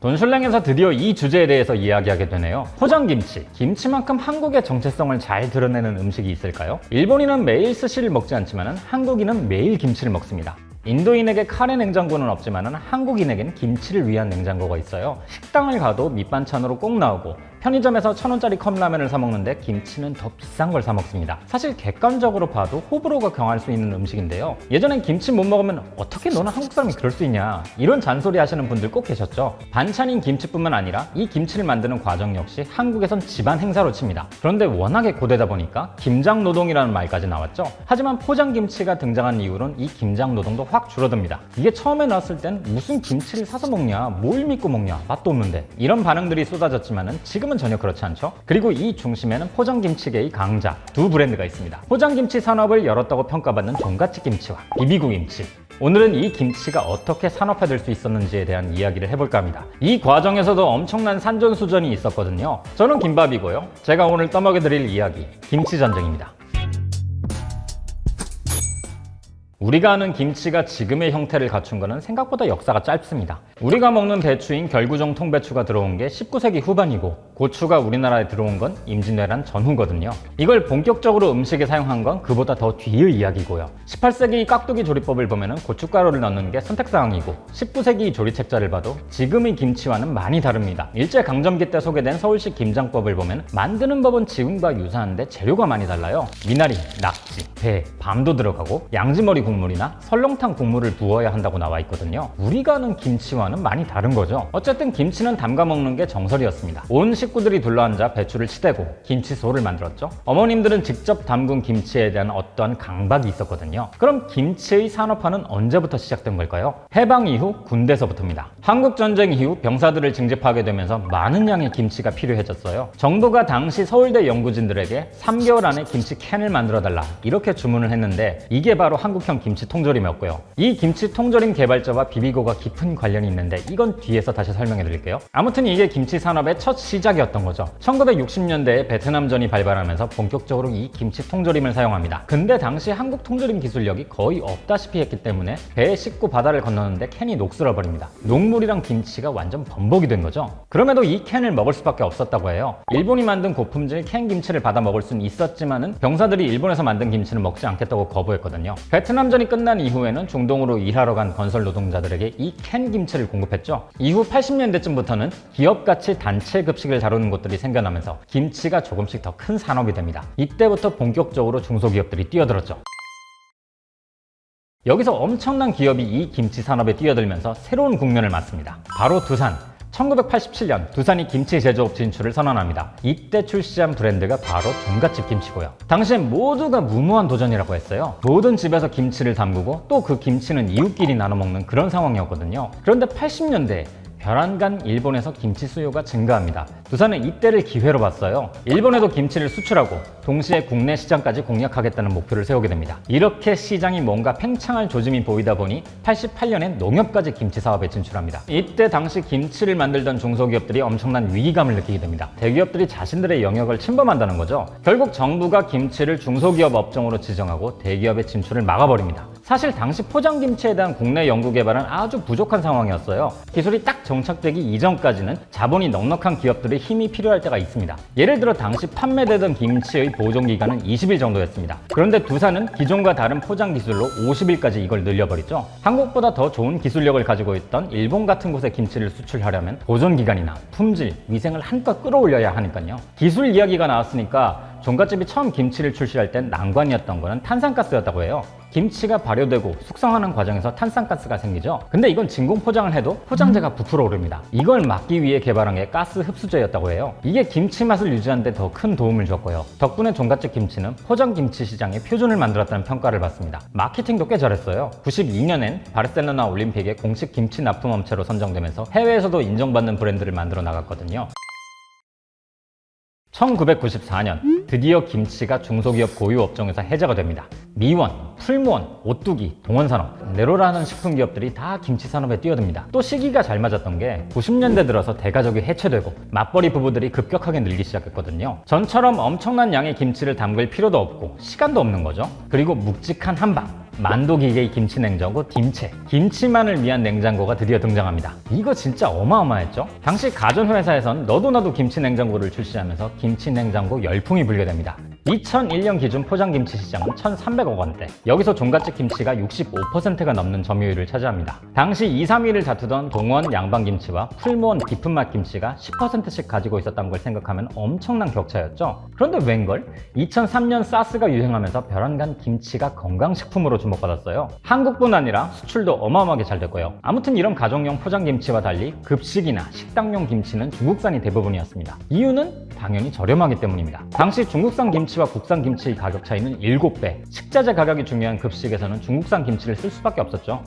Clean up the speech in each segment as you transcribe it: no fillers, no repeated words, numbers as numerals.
돈슐랭에서 드디어 이 주제에 대해서 이야기하게 되네요. 포장김치. 김치만큼 한국의 정체성을 잘 드러내는 음식이 있을까요? 일본인은 매일 스시를 먹지 않지만 한국인은 매일 김치를 먹습니다. 인도인에게 카레 냉장고는 없지만 한국인에겐 김치를 위한 냉장고가 있어요. 식당을 가도 밑반찬으로 꼭 나오고 편의점에서 1,000원짜리 컵라면을 사 먹는데 김치는 더 비싼 걸 사 먹습니다. 사실 객관적으로 봐도 호불호가 경할 수 있는 음식인데요. 예전엔 김치 못 먹으면 어떻게 너는 한국 사람이 그럴 수 있냐 이런 잔소리 하시는 분들 꼭 계셨죠. 반찬인 김치뿐만 아니라 이 김치를 만드는 과정 역시 한국에선 집안 행사로 칩니다. 그런데 워낙에 고되다 보니까 김장노동이라는 말까지 나왔죠. 하지만 포장김치가 등장한 이후로는 이 김장노동도 확 줄어듭니다. 이게 처음에 나왔을 땐 무슨 김치를 사서 먹냐, 뭘 믿고 먹냐, 맛도 없는데 이런 반응들이 쏟아졌지만은 지금은 전혀 그렇지 않죠. 그리고 이 중심에는 포장김치계의 강자 두 브랜드가 있습니다. 포장김치 산업을 열었다고 평가받는 종갓집 김치와 비비고 김치. 오늘은 이 김치가 어떻게 산업화될 수 있었는지에 대한 이야기를 해볼까 합니다. 이 과정에서도 엄청난 산전수전이 있었거든요. 저는 김밥이고요. 제가 오늘 떠먹여드릴 이야기 김치전쟁입니다. 우리가 아는 김치가 지금의 형태를 갖춘 것은 생각보다 역사가 짧습니다. 우리가 먹는 배추인 결구종 통배추가 들어온 게 19세기 후반이고 고추가 우리나라에 들어온 건 임진왜란 전후거든요. 이걸 본격적으로 음식에 사용한 건 그보다 더 뒤의 이야기고요. 18세기 깍두기 조리법을 보면 고춧가루를 넣는 게 선택사항이고 19세기 조리책자를 봐도 지금의 김치와는 많이 다릅니다. 일제강점기 때 소개된 서울식 김장법을 보면 만드는 법은 지금과 유사한데 재료가 많이 달라요. 미나리, 낙지, 배, 밤도 들어가고 양지머리 국물이나 설렁탕 국물을 부어야 한다고 나와 있거든요. 우리가 아는 김치와는 많이 다른 거죠. 어쨌든 김치는 담가 먹는 게 정설이었습니다. 온 식구들이 둘러앉아 배추를 치대고 김치소를 만들었죠. 어머님들은 직접 담근 김치에 대한 어떠한 강박이 있었거든요. 그럼 김치의 산업화는 언제부터 시작된 걸까요? 해방 이후 군대서부터입니다. 한국전쟁 이후 병사들을 징집하게 되면서 많은 양의 김치가 필요해졌어요. 정부가 당시 서울대 연구진들에게 3개월 안에 김치 캔을 만들어달라 이렇게 주문을 했는데 이게 바로 한국형 김치 통조림이었고요. 이 김치 통조림 개발자와 비비고가 깊은 관련이 있는데 이건 뒤에서 다시 설명해 드릴게요. 아무튼 이게 김치 산업의 첫 시작이었던 거죠. 1960년대에 베트남전이 발발하면서 본격적으로 이 김치 통조림을 사용합니다. 근데 당시 한국 통조림 기술력이 거의 없다시피 했기 때문에 배에 싣고 바다를 건너는데 캔이 녹슬어 버립니다. 녹물이랑 김치가 완전 범벅이 된 거죠. 그럼에도 이 캔을 먹을 수밖에 없었다고 해요. 일본이 만든 고품질 캔 김치를 받아 먹을 수는 있었지만은 병사들이 일본에서 만든 김치는 먹지 않겠다고 거부했거든요. 베트남전이 끝난 이후에는 중동으로 일하러 간 건설 노동자들에게 이 캔 김치를 공급했죠. 이후 80년대쯤부터는 기업같이 단체 급식을 다루는 곳들이 생겨나면서 김치가 조금씩 더 큰 산업이 됩니다. 이때부터 본격적으로 중소기업들이 뛰어들었죠. 여기서 엄청난 기업이 이 김치 산업에 뛰어들면서 새로운 국면을 맞습니다. 바로 두산. 1987년 두산이 김치 제조업 진출을 선언합니다. 이때 출시한 브랜드가 바로 종갓집 김치고요. 당시엔 모두가 무모한 도전이라고 했어요. 모든 집에서 김치를 담그고 또 그 김치는 이웃끼리 나눠 먹는 그런 상황이었거든요. 그런데 80년대 벼랑간 일본에서 김치 수요가 증가합니다. 두산은 이때를 기회로 봤어요. 일본에도 김치를 수출하고 동시에 국내 시장까지 공략하겠다는 목표를 세우게 됩니다. 이렇게 시장이 뭔가 팽창할 조짐이 보이다 보니 88년엔 농협까지 김치 사업에 진출합니다. 이때 당시 김치를 만들던 중소기업들이 엄청난 위기감을 느끼게 됩니다. 대기업들이 자신들의 영역을 침범한다는 거죠. 결국 정부가 김치를 중소기업 업종으로 지정하고 대기업의 진출을 막아버립니다. 사실 당시 포장김치에 대한 국내 연구 개발은 아주 부족한 상황이었어요. 기술이 딱 정착되기 이전까지는 자본이 넉넉한 기업들의 힘이 필요할 때가 있습니다. 예를 들어 당시 판매되던 김치의 보존기간은 20일 정도였습니다. 그런데 두산은 기존과 다른 포장 기술로 50일까지 이걸 늘려버리죠. 한국보다 더 좋은 기술력을 가지고 있던 일본 같은 곳에 김치를 수출하려면 보존기간이나 품질, 위생을 한껏 끌어올려야 하니까요. 기술 이야기가 나왔으니까 종갓집이 처음 김치를 출시할 땐 난관이었던 거는 탄산가스였다고 해요. 김치가 발효되고 숙성하는 과정에서 탄산가스가 생기죠. 근데 이건 진공 포장을 해도 포장재가 부풀어 오릅니다. 이걸 막기 위해 개발한 게 가스 흡수제였다고 해요. 이게 김치 맛을 유지하는 데 더 큰 도움을 줬고요. 덕분에 종갓집 김치는 포장 김치 시장의 표준을 만들었다는 평가를 받습니다. 마케팅도 꽤 잘했어요. 92년엔 바르셀로나 올림픽에 공식 김치 납품업체로 선정되면서 해외에서도 인정받는 브랜드를 만들어 나갔거든요. 1994년 드디어 김치가 중소기업 고유 업종에서 해제가 됩니다. 미원, 풀무원, 오뚜기, 동원산업, 네로라는 식품기업들이 다 김치 산업에 뛰어듭니다. 또 시기가 잘 맞았던 게 90년대 들어서 대가족이 해체되고 맞벌이 부부들이 급격하게 늘기 시작했거든요. 전처럼 엄청난 양의 김치를 담글 필요도 없고 시간도 없는 거죠. 그리고 묵직한 한방, 만도기계의 김치 냉장고 딤체. 김치만을 위한 냉장고가 드디어 등장합니다. 이거 진짜 어마어마했죠? 당시 가전회사에선 너도나도 김치 냉장고를 출시하면서 김치 냉장고 열풍이 불게 됩니다. 2001년 기준 포장김치 시장은 1,300억 원대. 여기서 종갓집 김치가 65%가 넘는 점유율을 차지합니다. 당시 2, 3위를 다투던 동원 양방김치와 풀무원 깊은맛 김치가 10%씩 가지고 있었던 걸 생각하면 엄청난 격차였죠. 그런데 웬걸? 2003년 사스가 유행하면서 별안간 김치가 건강식품으로 주목받았어요. 한국뿐 아니라 수출도 어마어마하게 잘 됐고요. 아무튼 이런 가정용 포장김치와 달리 급식이나 식당용 김치는 중국산이 대부분이었습니다. 이유는 당연히 저렴하기 때문입니다. 당시 중국산 김치와 국산 김치의 가격 차이는 7배. 식자재 가격이 중요한 급식에서는 중국산 김치를 쓸 수밖에 없었죠.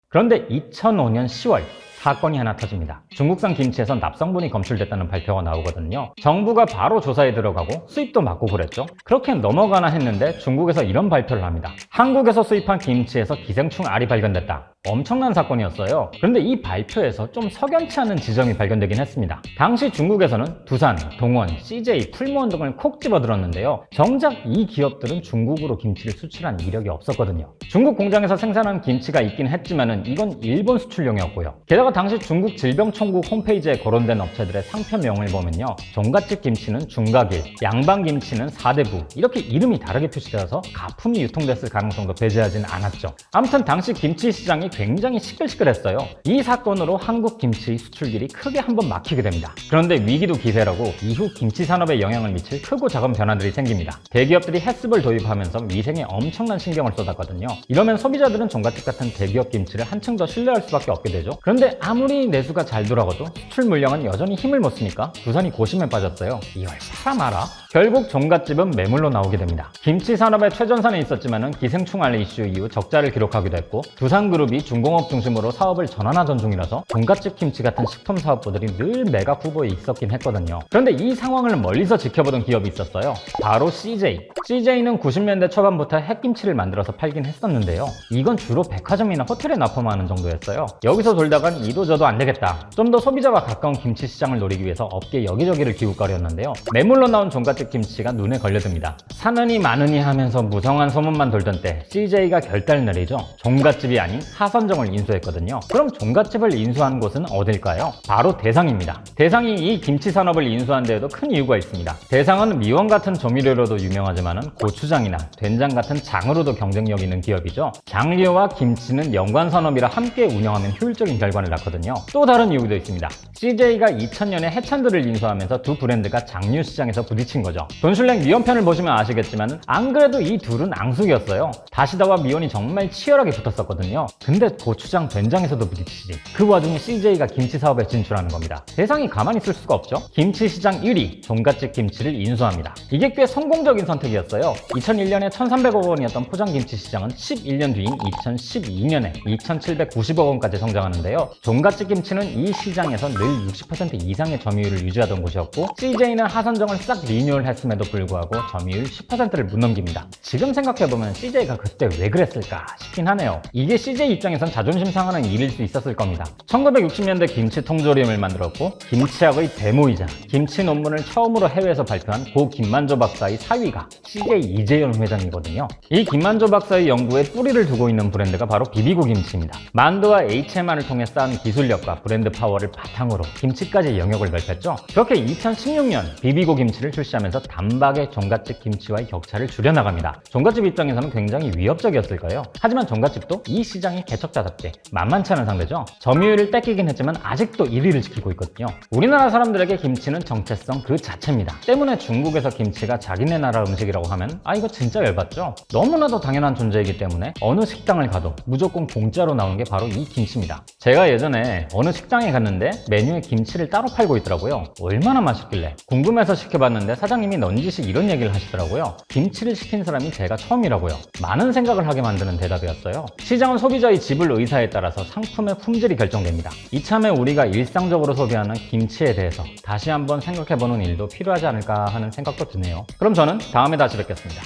그런데 2005년 10월 사건이 하나 터집니다. 중국산 김치에서 납성분이 검출됐다는 발표가 나오거든요. 정부가 바로 조사에 들어가고 수입도 막고 그랬죠. 그렇게 넘어가나 했는데 중국에서 이런 발표를 합니다. 한국에서 수입한 김치에서 기생충 알이 발견됐다. 엄청난 사건이었어요. 그런데 이 발표에서 좀 석연치 않은 지점이 발견되긴 했습니다. 당시 중국에서는 두산, 동원, CJ, 풀무원 등을 콕 집어들었는데요. 정작 이 기업들은 중국으로 김치를 수출한 이력이 없었거든요. 중국 공장에서 생산한 김치가 있긴 했지만은 이건 일본 수출용이었고요. 게다가 당시 중국 질병청국 홈페이지에 거론된 업체들의 상표명을 보면요. 종갓집 김치는 중가길, 양방김치는 사대부 이렇게 이름이 다르게 표시되어서 가품이 유통됐을 가능성도 배제하진 않았죠. 아무튼 당시 김치 시장이 굉장히 시끌시끌했어요. 이 사건으로 한국 김치 수출길이 크게 한번 막히게 됩니다. 그런데 위기도 기회라고 이후 김치 산업에 영향을 미칠 크고 작은 변화들이 생깁니다. 대기업들이 햇습을 도입하면서 위생에 엄청난 신경을 쏟았거든요. 이러면 소비자들은 종갓집 같은 대기업 김치를 한층 더 신뢰할 수밖에 없게 되죠. 그런데 아무리 내수가 잘 돌아가도 수출 물량은 여전히 힘을 못 쓰니까 두산이 고심에 빠졌어요. 이걸 사라 마라? 결국 종갓집은 매물로 나오게 됩니다. 김치 산업의 최전선에 있었지만은 기생충 알레 이슈 이후 적자를 기록하기도 했고 두산그룹이 중공업 중심으로 사업을 전환하던 중이라서 종갓집 김치 같은 식품 사업부들이 늘 매각 후보에 있었긴 했거든요. 그런데 이 상황을 멀리서 지켜보던 기업이 있었어요. 바로 CJ. CJ는 90년대 초반부터 햇김치를 만들어서 팔긴 했었는데요. 이건 주로 백화점이나 호텔에 납품하는 정도였어요. 여기서 돌다간 이도저도 안 되겠다. 좀 더 소비자와 가까운 김치 시장을 노리기 위해서 업계 여기저기를 기웃거렸는데요. 매물로 나온 종갓집 김치가 눈에 걸려듭니다. 사느니 마느니 하면서 무성한 소문만 돌던 때 CJ가 결단을 내리죠. 종갓집이 아닌 하선정을 인수했거든요. 그럼 종갓집을 인수한 곳은 어딜까요? 바로 대상입니다. 대상이 이 김치 산업을 인수한 데에도 큰 이유가 있습니다. 대상은 미원 같은 조미료로도 유명하지만 고추장이나 된장 같은 장으로도 경쟁력 있는 기업이죠. 장류와 김치는 연관산업이라 함께 운영하면 효율적인 결과를 낳거든요. 또 다른 이유도 있습니다. CJ가 2000년에 해찬들을 인수하면서 두 브랜드가 장류 시장에서 부딪힌 거죠. 돈슐랭 미원편을 보시면 아시겠지만 안 그래도 이 둘은 앙숙이었어요. 다시다와 미원이 정말 치열하게 붙었었거든요. 근데 고추장, 된장에서도 부딪히지. 그 와중에 CJ가 김치 사업에 진출하는 겁니다. 대상이 가만히 있을 수가 없죠. 김치 시장 1위, 종갓집 김치를 인수합니다. 이게 꽤 성공적인 선택이었어요. 2001년에 1,300억 원이었던 포장김치 시장은 11년 뒤인 2012년에 2,790억 원까지 성장하는데요. 종갓집 김치는 이 시장에서 늘 60% 이상의 점유율을 유지하던 곳이었고 CJ는 하선정을 싹 리뉴얼 했음에도 불구하고 점유율 10%를 못 넘깁니다. 지금 생각해보면 CJ가 그때 왜 그랬을까 싶긴 하네요. 이게 CJ 입장에선 자존심 상하는 일일 수 있었을 겁니다. 1960년대 김치 통조림을 만들었고 김치학의 대모이자 김치 논문을 처음으로 해외에서 발표한 고 김만조 박사의 사위가 CJ 이재현 회장이거든요. 이 김만조 박사의 연구에 뿌리를 두고 있는 브랜드가 바로 비비고 김치입니다. 만두와 HMR을 통해 쌓은 기술력과 브랜드 파워를 바탕으로 김치까지 영역을 넓혔죠. 그렇게 2016년 비비고 김치를 출시하면서 단박에 종갓집 김치와의 격차를 줄여나갑니다. 종갓집 입장에서는 굉장히 위협적이었을 거예요. 하지만 종갓집도 이 시장의 개척자답게 만만치 않은 상대죠. 점유율을 뺏기긴 했지만 아직도 1위를 지키고 있거든요. 우리나라 사람들에게 김치는 정체성 그 자체입니다. 때문에 중국에서 김치가 자기네 나라 음식이라고 하면 이거 진짜 열받죠? 너무나도 당연한 존재이기 때문에 어느 식당을 가도 무조건 공짜로 나오는 게 바로 이 김치입니다. 제가 예전에 어느 식당에 갔는데 메뉴에 김치를 따로 팔고 있더라고요. 얼마나 맛있길래 궁금해서 시켜봤는데 사장님이 넌지시 이런 얘기를 하시더라고요. 김치를 시킨 사람이 제가 처음이라고요. 많은 생각을 하게 만드는 대답이었어요. 시장은 소비자의 지불 의사에 따라서 상품의 품질이 결정됩니다. 이참에 우리가 일상적으로 소비하는 김치에 대해서 다시 한번 생각해보는 일도 필요하지 않을까 하는 생각도 드네요. 그럼 저는 다음에 다시 뵙겠습니다.